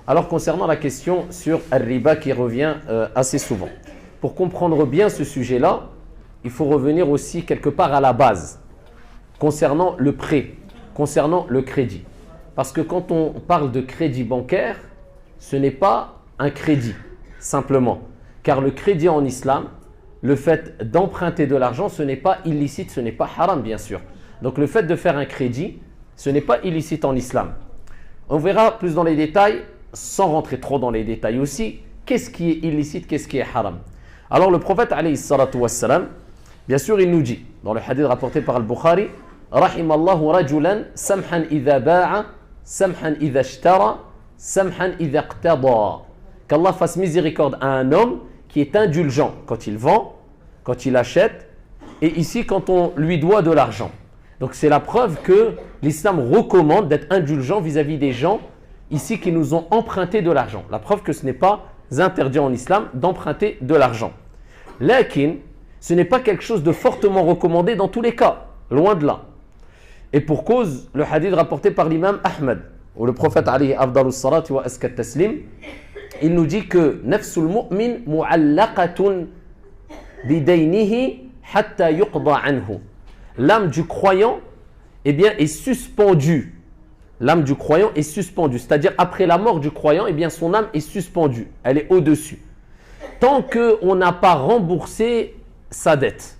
Alors concernant la question sur al-riba qui revient assez souvent, pour comprendre bien ce sujet-là, il faut revenir aussi quelque part à la base concernant le prêt, concernant le crédit. Parce que quand on parle de crédit bancaire, ce n'est pas un crédit simplement. Car le crédit en islam, le fait d'emprunter de l'argent, ce n'est pas illicite, ce n'est pas haram bien sûr. Donc le fait de faire un crédit, ce n'est pas illicite en islam. On verra plus dans les détails, sans rentrer trop dans les détails aussi, qu'est-ce qui est illicite, qu'est-ce qui est haram. Alors le prophète alayhi salatu wassalam, bien sûr il nous dit, dans le hadith rapporté par Al-Bukhari, Rahimallahu rajulan samhan idha ba'a, samhan idha ishtara, samhan idha iqtada. Qu'Allah fasse miséricorde à un homme qui est indulgent quand il vend, quand il achète, et ici quand on lui doit de l'argent. Donc c'est la preuve que l'islam recommande d'être indulgent vis-à-vis des gens ici qui nous ont emprunté de l'argent. La preuve que ce n'est pas interdit en islam d'emprunter de l'argent. Lakin, ce n'est pas quelque chose de fortement recommandé dans tous les cas, loin de là. Et pour cause, le hadith rapporté par l'imam Ahmed, où le prophète alayhi afdalus salati wa askat taslim, il nous dit que nafsul mu'min mu'allaqatun bidaynihi hatta yuqda anhu. L'âme du croyant eh bien, est suspendue. L'âme du croyant est suspendue. C'est-à-dire, après la mort du croyant, eh bien, son âme est suspendue. Elle est au-dessus. Tant qu'on n'a pas remboursé sa dette.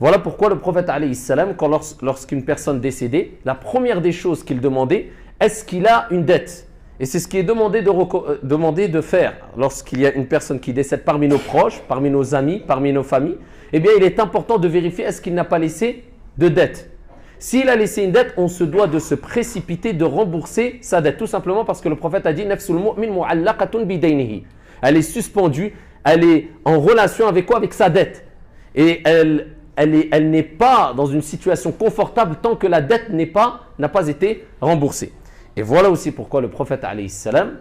Voilà pourquoi le prophète, alayhi salam, lorsqu'une personne décédait, la première des choses qu'il demandait, est-ce qu'il a une dette? Et c'est ce qui est demandé de faire lorsqu'il y a une personne qui décède parmi nos proches, parmi nos amis, parmi nos familles. Eh bien, il est important de vérifier est-ce qu'il n'a pas laissé de dette. S'il a laissé une dette, on se doit de se précipiter de rembourser sa dette. Tout simplement parce que le prophète a dit nafsul mu'min mu'allaqatun bidaynihi. Elle est suspendue, elle est en relation avec quoi? Avec sa dette. Et elle n'est pas dans une situation confortable tant que la dette n'a pas été remboursée. Et voilà aussi pourquoi le prophète alayhi salam,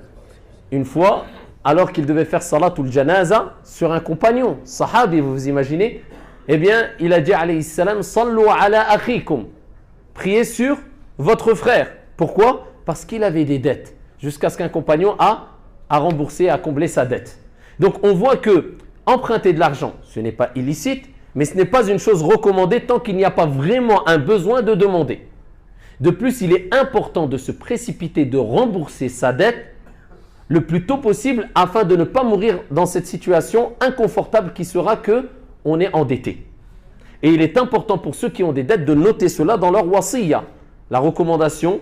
une fois, alors qu'il devait faire salatul janaza sur un compagnon, sahabi, vous imaginez, eh bien, il a dit alayhi salam, sallu ala akhikum, priez sur votre frère. Pourquoi? Parce qu'il avait des dettes, jusqu'à ce qu'un compagnon a remboursé, a comblé sa dette. Donc, on voit que emprunter de l'argent, ce n'est pas illicite, mais ce n'est pas une chose recommandée tant qu'il n'y a pas vraiment un besoin de demander. De plus, il est important de se précipiter de rembourser sa dette le plus tôt possible afin de ne pas mourir dans cette situation inconfortable qui sera qu'on est endetté. Et il est important pour ceux qui ont des dettes de noter cela dans leur wasiyya, la recommandation,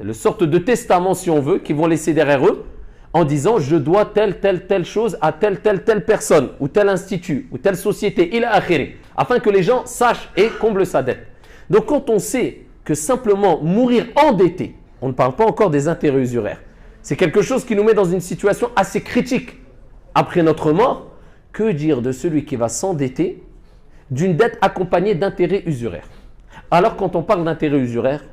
le sorte de testament si on veut, qu'ils vont laisser derrière eux en disant je dois telle chose à telle personne ou tel institut ou telle société, ila akhiri, afin que les gens sachent et comblent sa dette. Donc quand on sait que simplement mourir endetté, on ne parle pas encore des intérêts usuraires, c'est quelque chose qui nous met dans une situation assez critique. Après notre mort, que dire de celui qui va s'endetter d'une dette accompagnée d'intérêts usuraires? Alors quand on parle d'intérêts usuraires,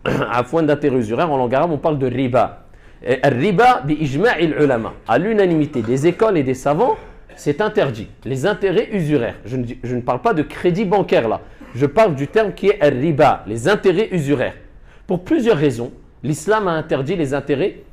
à point d'intérêts usuraires, en langue arabe, on parle de riba. Riba bi ijma'il ulama. À l'unanimité des écoles et des savants, c'est interdit. Les intérêts usuraires. Je ne parle pas de crédit bancaire là. Je parle du terme qui est riba, les intérêts usuraires. Pour plusieurs raisons, l'islam a interdit les intérêts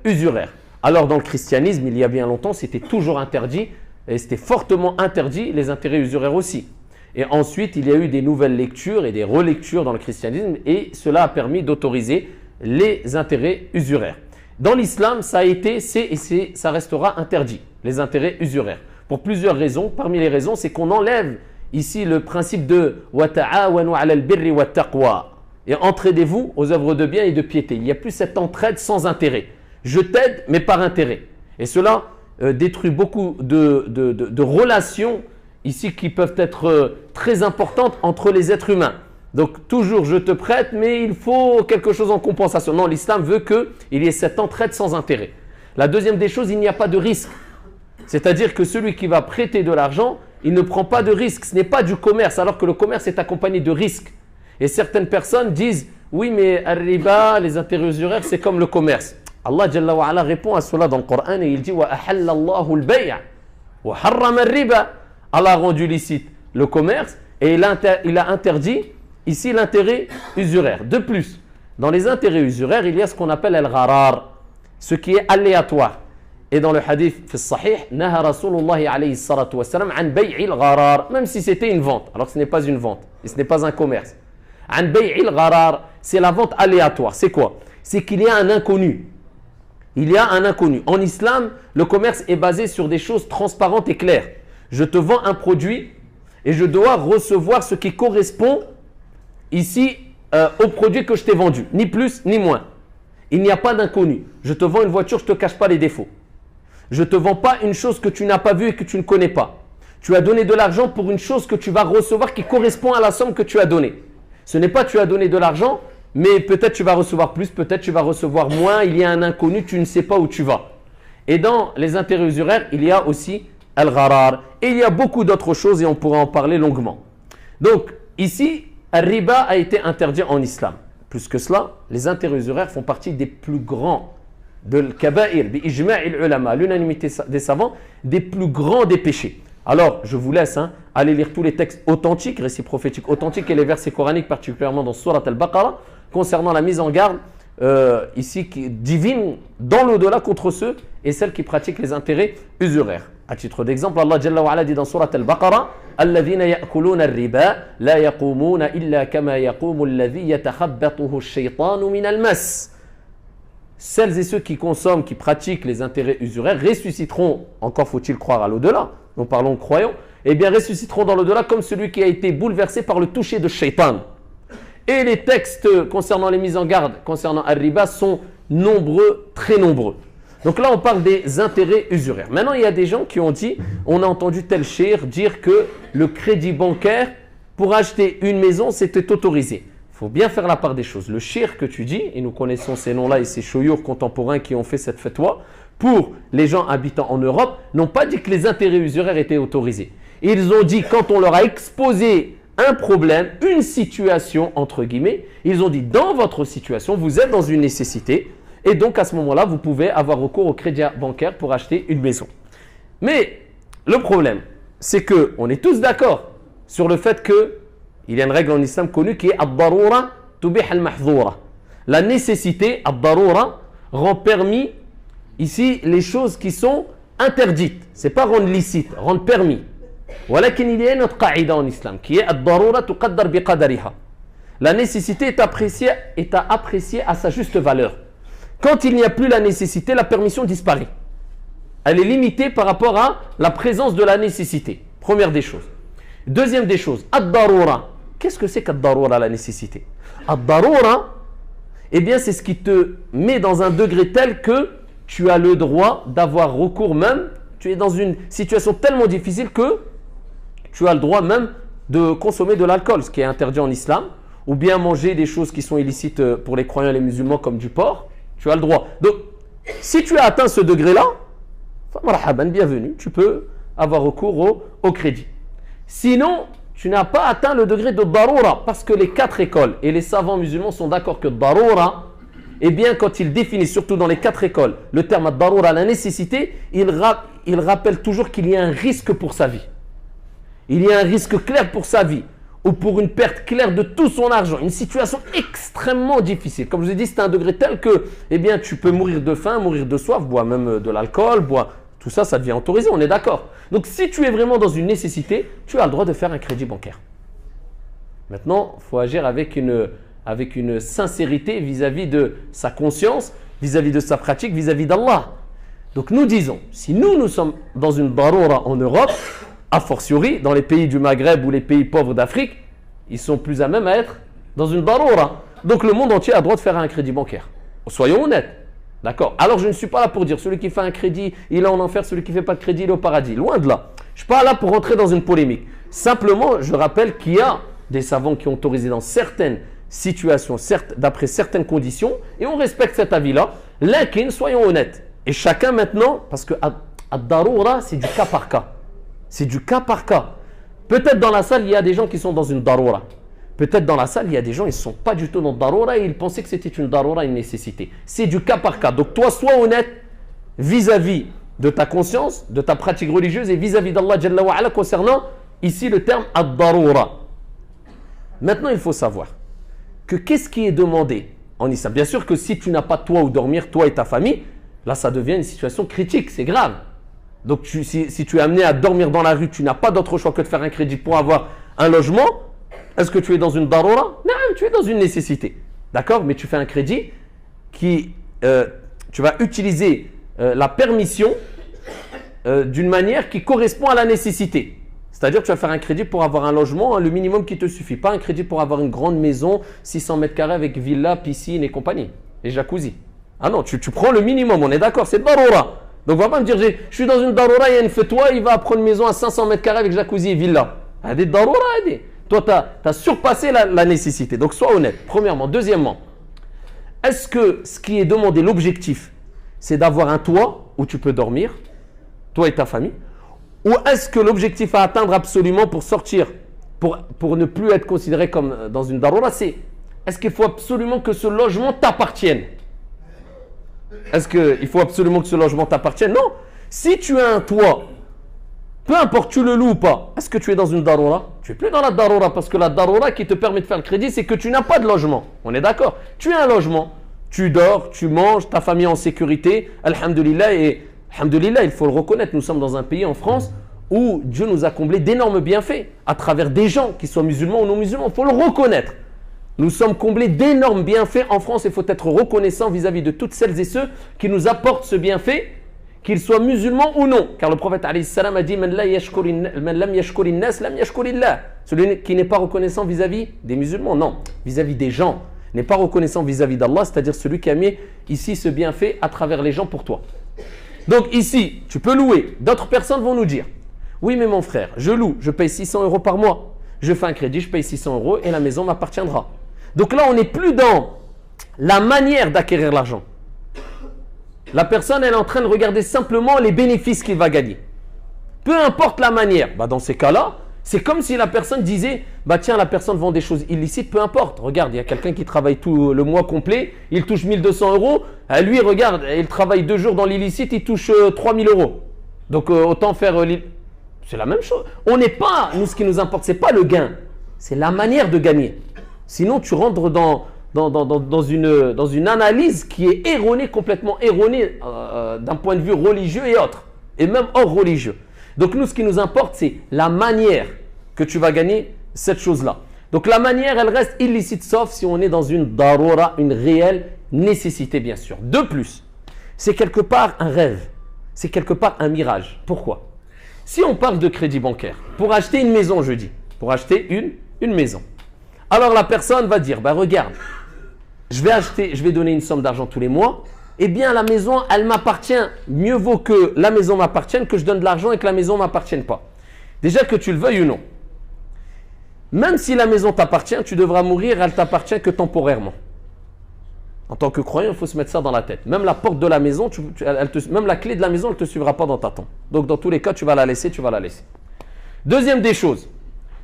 usuraires. Alors dans le christianisme, il y a bien longtemps, c'était toujours interdit, et c'était fortement interdit les intérêts usuraires aussi. Et ensuite, il y a eu des nouvelles lectures et des relectures dans le christianisme, et cela a permis d'autoriser les intérêts usuraires. Dans l'islam, ça a été, ça restera interdit, les intérêts usuraires. Pour plusieurs raisons. Parmi les raisons, c'est qu'on enlève ici le principe de « wa ta'awanu 'ala al-birri wa taqwa » et entraidez-vous aux œuvres de bien et de piété. Il n'y a plus cette entraide sans intérêt. Je t'aide, mais par intérêt. Et cela détruit beaucoup de relations ici qui peuvent être très importantes entre les êtres humains. Donc toujours je te prête, mais il faut quelque chose en compensation. Non, l'islam veut qu'il y ait cette entraide sans intérêt. La deuxième des choses, il n'y a pas de risque. C'est-à-dire que celui qui va prêter de l'argent, il ne prend pas de risque. Ce n'est pas du commerce, alors que le commerce est accompagné de risques. Et certaines personnes disent, oui, mais al-riba, les intérêts usuraires, c'est comme le commerce. Allah Jalla wa Ala répond à cela dans le Coran et il dit, wa ahalla Allahu al-bay'a wa harrama al-riba. Allah a rendu licite le commerce et il a interdit ici l'intérêt usuraire. De plus, dans les intérêts usuraires, il y a ce qu'on appelle al-gharar. ce qui est aléatoire. Et dans le hadith fi sahih, naha Rasulullah alayhi salatu wa salam an bay'il gharar, même si c'était une vente, alors que ce n'est pas une vente, et ce n'est pas un commerce. An bay'il gharar, c'est la vente aléatoire. C'est quoi? C'est qu'il y a un inconnu. Il y a un inconnu. En islam, le commerce est basé sur des choses transparentes et claires. Je te vends un produit et je dois recevoir ce qui correspond ici au produit que je t'ai vendu, ni plus ni moins. Il n'y a pas d'inconnu. Je te vends une voiture, je ne te cache pas les défauts. Je ne te vends pas une chose que tu n'as pas vue et que tu ne connais pas. Tu as donné de l'argent pour une chose que tu vas recevoir qui correspond à la somme que tu as donnée. Ce n'est pas tu as donné de l'argent, mais peut-être tu vas recevoir plus, peut-être tu vas recevoir moins. Il y a un inconnu, tu ne sais pas où tu vas. Et dans les intérêts usuraires, il y a aussi al-gharar. Et il y a beaucoup d'autres choses et on pourra en parler longuement. Donc ici, al-riba a été interdit en islam. Plus que cela, les intérêts usuraires font partie des plus grands de l'kabaïr, bi-ijma'il ulama, l'unanimité des savants, des plus grands des péchés. Alors, je vous laisse aller lire tous les textes authentiques, récits prophétiques authentiques et les versets coraniques, particulièrement dans Surat al-Baqarah, concernant la mise en garde ici divine dans l'au-delà contre ceux et celles qui pratiquent les intérêts usuraires. À titre d'exemple, Allah Jalla wa Ala dit dans Surat al-Baqarah: الذين يأكلون الربا لا يقومون إلا كما يقوم الذي يتخبطه الشيطان من المس. Celles et ceux qui consomment, qui pratiquent les intérêts usuraires ressusciteront, encore faut-il croire à l'au-delà, nous parlons croyants, eh bien ressusciteront dans l'au-delà comme celui qui a été bouleversé par le toucher de Shaitan. Et les textes concernant les mises en garde, concernant Al-Riba, sont nombreux, très nombreux. Donc là, on parle des intérêts usuraires. Maintenant, il y a des gens qui ont dit, on a entendu tel cheikh dire que le crédit bancaire pour acheter une maison, c'était autorisé. Il faut bien faire la part des choses. Le cheikh que tu dis, et nous connaissons ces noms-là et ces choyours contemporains qui ont fait cette fatwa, pour les gens habitant en Europe, n'ont pas dit que les intérêts usuraires étaient autorisés. Ils ont dit, quand on leur a exposé un problème, une situation, entre guillemets, ils ont dit, dans votre situation, vous êtes dans une nécessité, et donc à ce moment-là, vous pouvez avoir recours au crédit bancaire pour acheter une maison. Mais le problème, c'est qu'on est tous d'accord sur le fait qu'il y a une règle en islam connue qui est « ad-darura tubih al-mahdhura ». La nécessité, ad-darura, rend permis ici les choses qui sont interdites. Ce n'est pas rendre licite, rendre permis. ولكن il y a une autre qaïda en islam qui est « ad-darura tuqaddar biqadariha ». La nécessité est à apprécier à sa juste valeur. Quand il n'y a plus la nécessité, la permission disparaît. Elle est limitée par rapport à la présence de la nécessité. Première des choses. Deuxième des choses, ad-darura. Qu'est-ce que c'est qu'ad-darura, la nécessité? Ad-darura, eh bien, c'est ce qui te met dans un degré tel que tu as le droit d'avoir recours même. Tu es dans une situation tellement difficile que tu as le droit même de consommer de l'alcool, ce qui est interdit en islam, ou bien manger des choses qui sont illicites pour les croyants et les musulmans comme du porc. Tu as le droit. Donc, si tu as atteint ce degré-là, bienvenue, tu peux avoir recours au crédit. Sinon, tu n'as pas atteint le degré de darura, parce que les 4 écoles et les savants musulmans sont d'accord que darura, eh bien, quand ils définissent, surtout dans les 4 écoles, le terme darura, la nécessité, ils rappellent toujours qu'il y a un risque pour sa vie. Il y a un risque clair pour sa vie, ou pour une perte claire de tout son argent, une situation extrêmement difficile. Comme je vous ai dit, c'est un degré tel que, eh bien, tu peux mourir de faim, mourir de soif, boire même de l'alcool, boire, tout ça, ça devient autorisé, on est d'accord. Donc, si tu es vraiment dans une nécessité, tu as le droit de faire un crédit bancaire. Maintenant, il faut agir avec une sincérité vis-à-vis de sa conscience, vis-à-vis de sa pratique, vis-à-vis d'Allah. Donc, nous disons, si nous sommes dans une darura en Europe, a fortiori, dans les pays du Maghreb ou les pays pauvres d'Afrique, ils sont plus à même à être dans une darura. Donc le monde entier a le droit de faire un crédit bancaire. Soyons honnêtes. D'accord? Alors je ne suis pas là pour dire celui qui fait un crédit, il est en enfer, celui qui ne fait pas de crédit, il est au paradis. Loin de là. Je ne suis pas là pour rentrer dans une polémique. Simplement, je rappelle qu'il y a des savants qui ont autorisé dans certaines situations, d'après certaines conditions, et on respecte cet avis-là. Lakin, soyons honnêtes. Et chacun maintenant, parce que ad-darura, c'est du cas par cas. C'est du cas par cas. Peut-être dans la salle, il y a des gens qui sont dans une darura. Peut-être dans la salle, il y a des gens qui ne sont pas du tout dans darura et ils pensaient que c'était une darura, une nécessité. C'est du cas par cas. Donc toi, sois honnête vis-à-vis de ta conscience, de ta pratique religieuse et vis-à-vis d'Allah Jalla wa Ala concernant ici le terme ad-darura. Maintenant, il faut savoir que qu'est-ce qui est demandé en islam? Bien sûr que si tu n'as pas toi où dormir, toi et ta famille, Là, ça devient une situation critique, c'est grave. Donc, si tu es amené à dormir dans la rue, tu n'as pas d'autre choix que de faire un crédit pour avoir un logement, est-ce que tu es dans une darura? Non, tu es dans une nécessité. D'accord? Mais tu fais un crédit qui, tu vas utiliser la permission d'une manière qui correspond à la nécessité. C'est-à-dire que tu vas faire un crédit pour avoir un logement, le minimum qui te suffit. Pas un crédit pour avoir une grande maison, 600 mètres carrés avec villa, piscine et compagnie, et jacuzzi. Ah non, tu prends le minimum, on est d'accord, c'est darura. Donc, on va pas me dire, je suis dans une darura, il y a une fetwa, il va prendre une maison à 500 mètres carrés avec jacuzzi et villa. Des darura, toi, tu as surpassé la nécessité. Donc, sois honnête, premièrement. Deuxièmement, est-ce que ce qui est demandé, l'objectif, c'est d'avoir un toit où tu peux dormir, toi et ta famille, ou est-ce que l'objectif à atteindre absolument pour sortir, pour ne plus être considéré comme dans une darura, c'est est-ce qu'il faut absolument que ce logement t'appartienne? Est-ce qu'il faut absolument que ce logement t'appartienne? Non. Si tu as un toit, peu importe tu le loues ou pas, est-ce que tu es dans une darura? Tu n'es plus dans la darura parce que la darura qui te permet de faire le crédit, c'est que tu n'as pas de logement. On est d'accord? Tu as un logement, tu dors, tu manges, ta famille est en sécurité, alhamdulillah, et alhamdulillah, il faut le reconnaître, nous sommes dans un pays en France où Dieu nous a comblé d'énormes bienfaits à travers des gens, qu'ils soient musulmans ou non musulmans, il faut le reconnaître. Nous sommes comblés d'énormes bienfaits en France et il faut être reconnaissant vis-à-vis de toutes celles et ceux qui nous apportent ce bienfait, qu'ils soient musulmans ou non. Car le prophète a dit celui qui n'est pas reconnaissant vis-à-vis des musulmans, non, vis-à-vis des gens, n'est pas reconnaissant vis-à-vis d'Allah, c'est-à-dire celui qui a mis ici ce bienfait à travers les gens pour toi. Donc ici, tu peux louer. D'autres personnes vont nous dire, oui mais mon frère, je loue, je paye 600 € par mois. Je fais un crédit, je paye 600 € et la maison m'appartiendra. Donc là, on n'est plus dans la manière d'acquérir l'argent. La personne, elle est en train de regarder simplement les bénéfices qu'il va gagner. Peu importe la manière. Dans ces cas-là, c'est comme si la personne disait, tiens, la personne vend des choses illicites, peu importe. Regarde, il y a quelqu'un qui travaille tout le mois complet, il touche 1200 €. Lui, regarde, il travaille 2 jours dans l'illicite, il touche 3000 €. Donc, autant faire... c'est la même chose. On n'est pas... Nous, ce qui nous importe, ce n'est pas le gain. C'est la manière de gagner. Sinon, tu rentres dans une analyse qui est erronée, complètement erronée d'un point de vue religieux et autres. Et même hors religieux. Donc, nous, ce qui nous importe, c'est la manière que tu vas gagner cette chose-là. Donc, la manière, elle reste illicite, sauf si on est dans une darura, une réelle nécessité, bien sûr. De plus, c'est quelque part un rêve. C'est quelque part un mirage. Pourquoi? Si on parle de crédit bancaire, pour acheter une maison, je dis, pour acheter une maison. Alors la personne va dire, regarde, je vais donner une somme d'argent tous les mois, eh bien la maison, elle m'appartient. Mieux vaut que la maison m'appartienne que je donne de l'argent et que la maison ne m'appartienne pas. Déjà que tu le veuilles ou non. Même si la maison t'appartient, tu devras mourir, elle t'appartient que temporairement. En tant que croyant, il faut se mettre ça dans la tête. Même la porte de la maison, même la clé de la maison, elle ne te suivra pas dans ta tombe. Donc, dans tous les cas, tu vas la laisser, Deuxième des choses,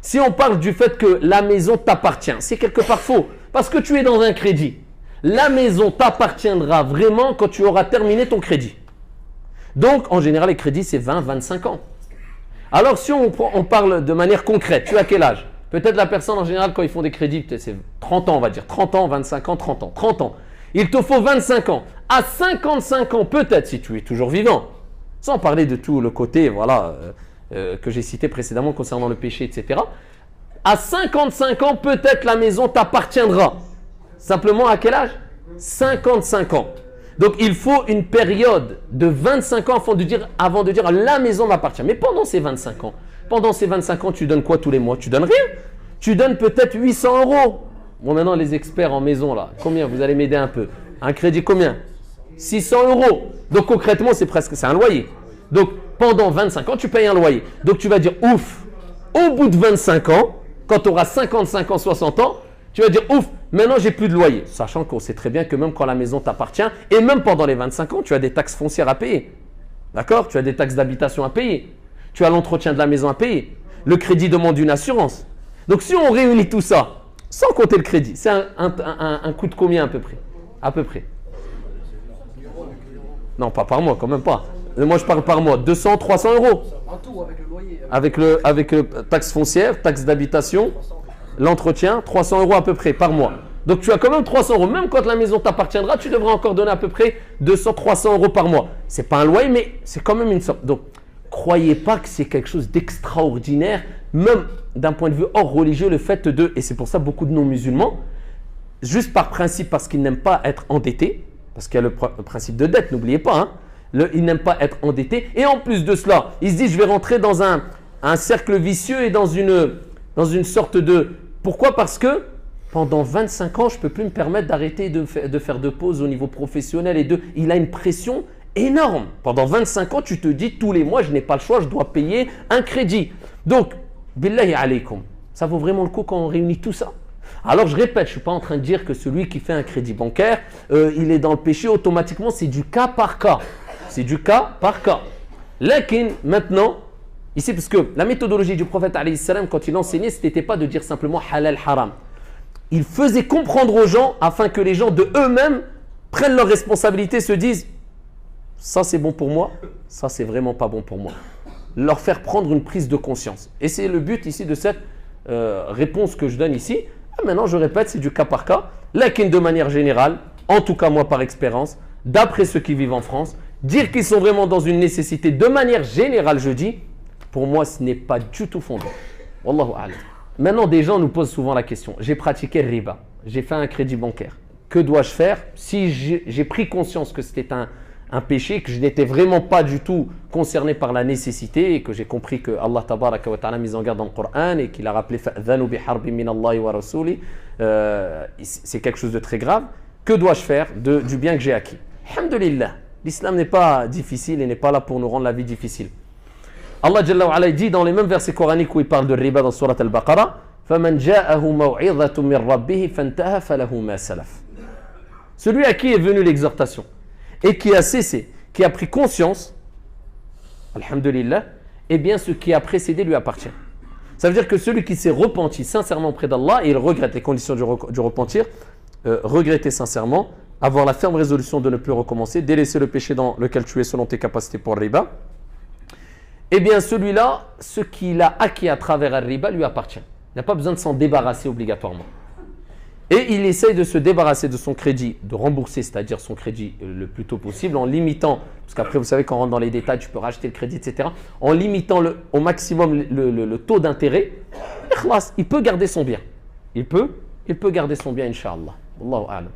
si on parle du fait que la maison t'appartient, c'est quelque part faux. Parce que tu es dans un crédit. La maison t'appartiendra vraiment quand tu auras terminé ton crédit. Donc, en général, les crédits, c'est 20, 25 ans. Alors, si on parle de manière concrète, tu as quel âge? Peut-être la personne, en général, quand ils font des crédits, c'est 30 ans, on va dire. 30 ans, 25 ans, 30 ans. 30 ans. Il te faut 25 ans. À 55 ans, peut-être, si tu es toujours vivant, sans parler de tout le côté que j'ai cité précédemment concernant le péché, etc. À 55 ans, peut-être la maison t'appartiendra. Simplement, à quel âge? 55 ans. Donc, il faut une période de 25 ans avant de dire la maison m'appartient. Mais pendant ces 25 ans, tu donnes quoi tous les mois? Tu donnes rien. Tu donnes peut-être 800 €. Bon, maintenant, les experts en maison, là, combien? Vous allez m'aider un peu. Un crédit, combien? 600 €. Donc, concrètement, c'est un loyer. Donc, pendant 25 ans, tu payes un loyer. Donc, tu vas dire, ouf, au bout de 25 ans, quand tu auras 55 ans, 60 ans, tu vas dire, ouf, maintenant, j'ai plus de loyer. Sachant qu'on sait très bien que même quand la maison t'appartient, et même pendant les 25 ans, tu as des taxes foncières à payer. D'accord? Tu as des taxes d'habitation à payer. Tu as l'entretien de la maison à payer. Le crédit demande une assurance. Donc, si on réunit tout ça, sans compter le crédit, c'est un coût de combien à peu près? À peu près. Non, pas par mois, quand même pas. Moi, je parle par mois. 200, 300 €. En tout, avec le loyer. Avec taxe foncière, taxe d'habitation, l'entretien, 300 € à peu près par mois. Donc tu as quand même 300 euros. Même quand la maison t'appartiendra, tu devras encore donner à peu près 200, 300 euros par mois. Ce n'est pas un loyer, mais c'est quand même une somme. Donc, croyez pas que c'est quelque chose d'extraordinaire, même d'un point de vue hors religieux, le fait de, et c'est pour ça beaucoup de non-musulmans, juste par principe, parce qu'ils n'aiment pas être endettés, parce qu'il y a le principe de dette, n'oubliez pas, hein, ils n'aiment pas être endettés, et en plus de cela, ils se disent, je vais rentrer dans un cercle vicieux et dans une sorte de... Pourquoi? Parce que pendant 25 ans, je ne peux plus me permettre d'arrêter de faire de pause au niveau professionnel il a une pression énorme. Pendant 25 ans, tu te dis tous les mois, je n'ai pas le choix, je dois payer un crédit. Donc, billahi alaykum, ça vaut vraiment le coup quand on réunit tout ça? Alors, je répète, je ne suis pas en train de dire que celui qui fait un crédit bancaire, il est dans le péché automatiquement, c'est du cas par cas. C'est du cas par cas. Lakin, maintenant, ici, parce que la méthodologie du prophète, alayhi salam, quand il enseignait, ce n'était pas de dire simplement halal, haram. Il faisait comprendre aux gens afin que les gens de eux-mêmes prennent leurs responsabilités, se disent ça c'est bon pour moi, ça c'est vraiment pas bon pour moi. Leur faire prendre une prise de conscience. Et c'est le but ici de cette réponse que je donne ici. Maintenant je répète, c'est du cas par cas. Lakin de manière générale, en tout cas moi par expérience, d'après ceux qui vivent en France, dire qu'ils sont vraiment dans une nécessité de manière générale, je dis, pour moi ce n'est pas du tout fondé. Wallahu a'lam. Maintenant, des gens nous posent souvent la question. J'ai pratiqué le riba, j'ai fait un crédit bancaire. Que dois-je faire si j'ai pris conscience que c'était un péché, que je n'étais vraiment pas du tout concerné par la nécessité et que j'ai compris que Allah tabaraka wa ta'ala a mis en garde dans le Coran et qu'il a rappelé fa'dhanu bi harbin min Allah wa rasuli, c'est quelque chose de très grave. Que dois-je faire du bien que j'ai acquis? Alhamdulillah, l'islam n'est pas difficile et n'est pas là pour nous rendre la vie difficile. Allah Jalla wa Ala dit dans les mêmes versets coraniques où il parle de riba dans Surat Al-Baqarah, فَمَنْ جَاءَهُ مَوْعِظَةٌ مِّن رَبِّهِ فَانْتَهَى فَلَهُ مَا سَلَفَ. Celui à qui est venue l'exhortation et qui a cessé, qui a pris conscience, alhamdulillah, eh bien ce qui a précédé lui appartient. Ça veut dire que celui qui s'est repenti sincèrement auprès d'Allah et il regrette les conditions du repentir, regretter sincèrement, avoir la ferme résolution de ne plus recommencer, délaisser le péché dans lequel tu es selon tes capacités pour le riba, eh bien celui-là, ce qu'il a acquis à travers le riba lui appartient. Il n'a pas besoin de s'en débarrasser obligatoirement. Et il essaye de se débarrasser de son crédit, de rembourser, c'est-à-dire son crédit le plus tôt possible, en limitant, parce qu'après vous savez quand on rentre dans les détails, tu peux racheter le crédit, etc. En limitant au maximum le taux d'intérêt, il peut garder son bien. Il peut garder son bien, Inch'Allah. Wallahu a'lam.